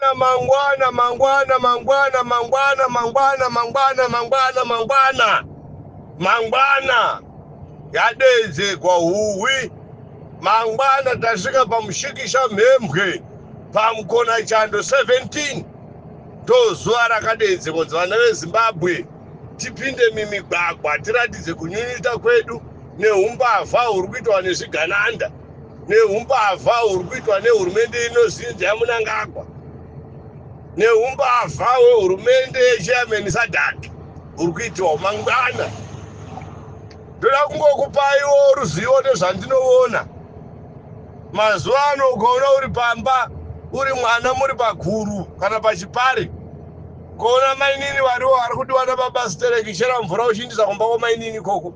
Mangwana, mangwana, mangwana, mangwana, mangwana, mangwana, mangwana, mangwana, mangwana, yadeze kwa huwi, mangwana tasvika pamushikisha mhembwe, pamukona chando 17, ndozuva rakadeze kunzi vana veZimbabwe tipinde mimigwagwa tiratidze kunyunyuta kwedu neumbavha huri kuitwa nezvigananda, neumbavha huri kuitwa nehurumende inozinza yaMunangagwa, neumbavha hwehurumende yechairman Sadak huri kuitwa mangwana. Ndoda kungokupaiwo ruzivo nezvandinoona. Mazuva ano ukaona uri pamba, uri mwana muri paguru kana pachipare, kuona mainini variwo vari kudiwa nababa Stereki chera mvura uchiindisa kumba kwamainini koko.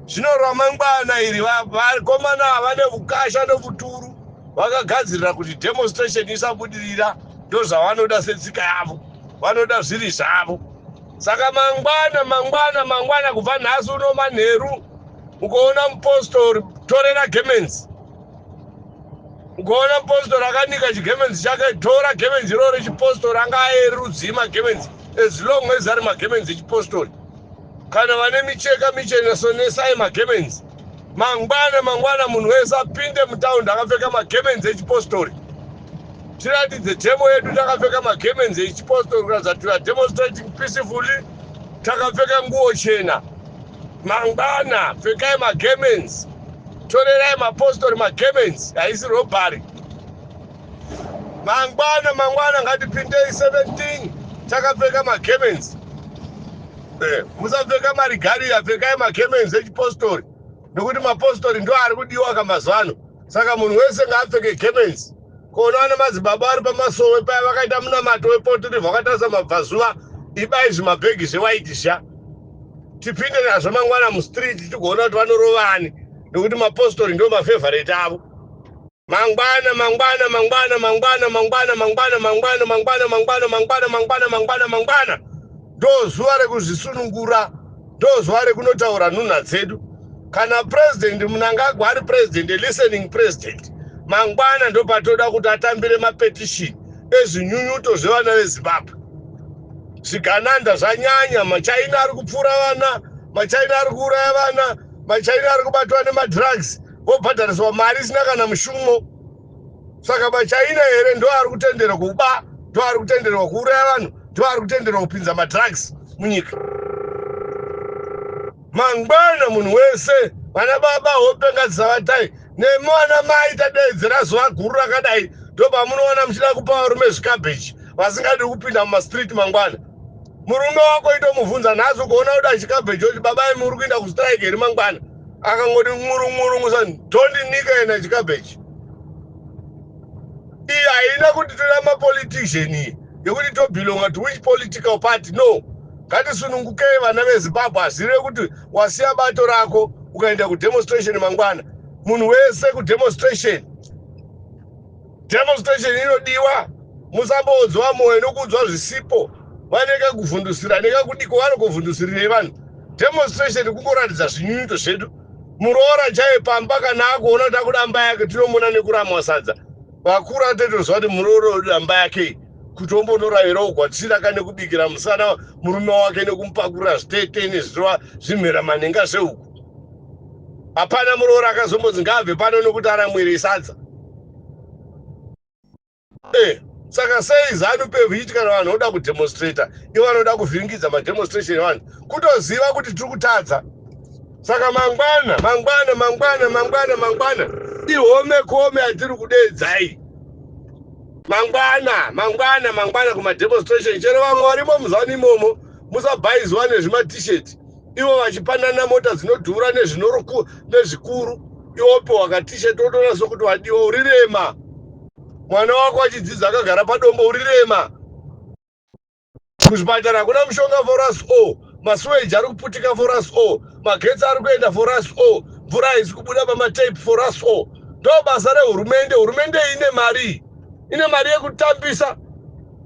Zvino ramangwana iri vakomana vane ukasha nobuturu vakagadzirira kuti demonstration isabudirira, ndozvavanoda setsika yavo, vanoda zviri zvavo. Saka mangwana kubva nhasi uno manheru, ukaona mupostori torera Gemenzi, ukaona mupostori akanika chigemenzi chake, tora gemenzi iroro chipostori, anga aerudzi magemenzi as long as ari magemenzi echipostori. Kana vane micheka michena sonesai magemenzi. Mangwana munhu wese apinde mutaundi akapfeka magemenzi echipostori. Tiratidze demo yedu takapfeka magemenzi echipostori kuratidza kuti we are demonstrating peacefully, takapfeka nguo chena. Mangwana, pfekai magemenzi, torerai mapostori magemenzi, haisi robhari. Mangwana ngatipindei 17 takapfeka magemenzi. Musapfeka marigari, apfekai magemenzi echipostori, nokuti mapostori ndo ari kudiwa kamazuva ano. Saka munhu wese ngaapfeke gemenzi. Kuona vana madzibaba ari pamasowe paya vakaita munamato wePort River vakatarisa mabvazuva, ibai zvimabhegi zvewaiti sha, tipinde nazvo mangwana mustreet tigoona kuti vanorovani, nokuti mapostori ndo mafevorite avo. Mangwana ndo zuva rekuzvisunungura, ndo zuva rekunotaura nhunha dzedu. Kana president Mnangagwa ari president, listening president, mangwana ndo patoda kuti atambire mapetition ezvinyunyuto zvevana veZimbabwe. Zvigananda zvanyanya, machaina ari kupfura vana, machaina ari kuuraya vana, machaina ari kubatwa nemadrugs, vobhadhariswa mari isina kana mushumo. Saka machaina here ndo ari kutenderwa kuba, ndo ari kutenderwa kuuraya vanhu, ndo ari kutenderwa kupinza madrugs munyika. Mangwana munhu wese, vana baba hope ngadzisavatai, nemwana mai tadedzera zuva guru rakadai, ndo pamunoona muchida kupa varume zvikabheji vasingadi kupinda mumastreet mangwana. Murume wako itomubvunza nhasi kuona kuda chikabheji kuti babai muri kuenda kustrike here mangwana, akangoti nguru musani tondinika ena chikabheji. Iyi haina kuti toda mapolitician iyi yekuti tobhilonga to which political party, no. Ngatisunungukei vana veZimbabwe azive kuti wasiya bato rako ukaenda kudemonstration mangwana. Munhu wese kudemonstration, demonstration inodiwa. Musambodzwa moyo nokudzwa zvisipo, vanenge kuvhundusira nekakudiko vanokuvhundusirei vanhu. Demonstration kungoratidza zvinyunyuto zvedu. Muroora chaiye pamba kana akuona kuti akuda amba yake, tinomona nekuramwa sadza. Vakuru atotozwa kuti murooro uda amba yake, kuti ombonoravirawo gwatisira kane kubikira musana murume wake nekumupakurira zvitete nezvirwa zvimhera manhenga zveuku. Hapana murooro akazombodzi ngaabve pano nokuti aramwire sadza. Saka sei ZANU-PF ichi kana vanhu voda kudemonstrata, ivo vanoda kuvhiringidza mademonstration evanhu, kutoziva kuti tiri kutadza. Saka mangwana ihome kome atiri kudedzai. Mangwana kumademonstration, chero vamwe varimo muzani imomo musabhaizwa nezvimatisheti, ivo vachipanana mota dzinodhura nezvikuru, iwope wakatisheti otoona sokuti wadiwa, urirema. Mwana wako achidzidza akagara padombo, urirema. Kuzvipatara kuna mushonga for us all, masuweji ari kuputika for us all, magetsi ari kuenda for us all, mvura haisi kubuda pamatepi for us all. Ndo basa rehurumende. Hurumende ine mari yekutambisa,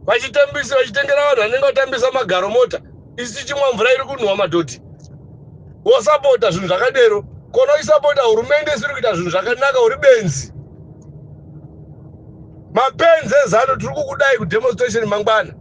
vachitengera vanhu vanenge vatambisa magaro mota. Isi tichimwa mvura iri kunhuwa madhoti. Wosapota zvinhu zvakadero, kona uisapota hurumende isiri kuita zvinhu zvakanaka, uri benzi. mapenzi ezano tiri kukudai kudemonstration mangwana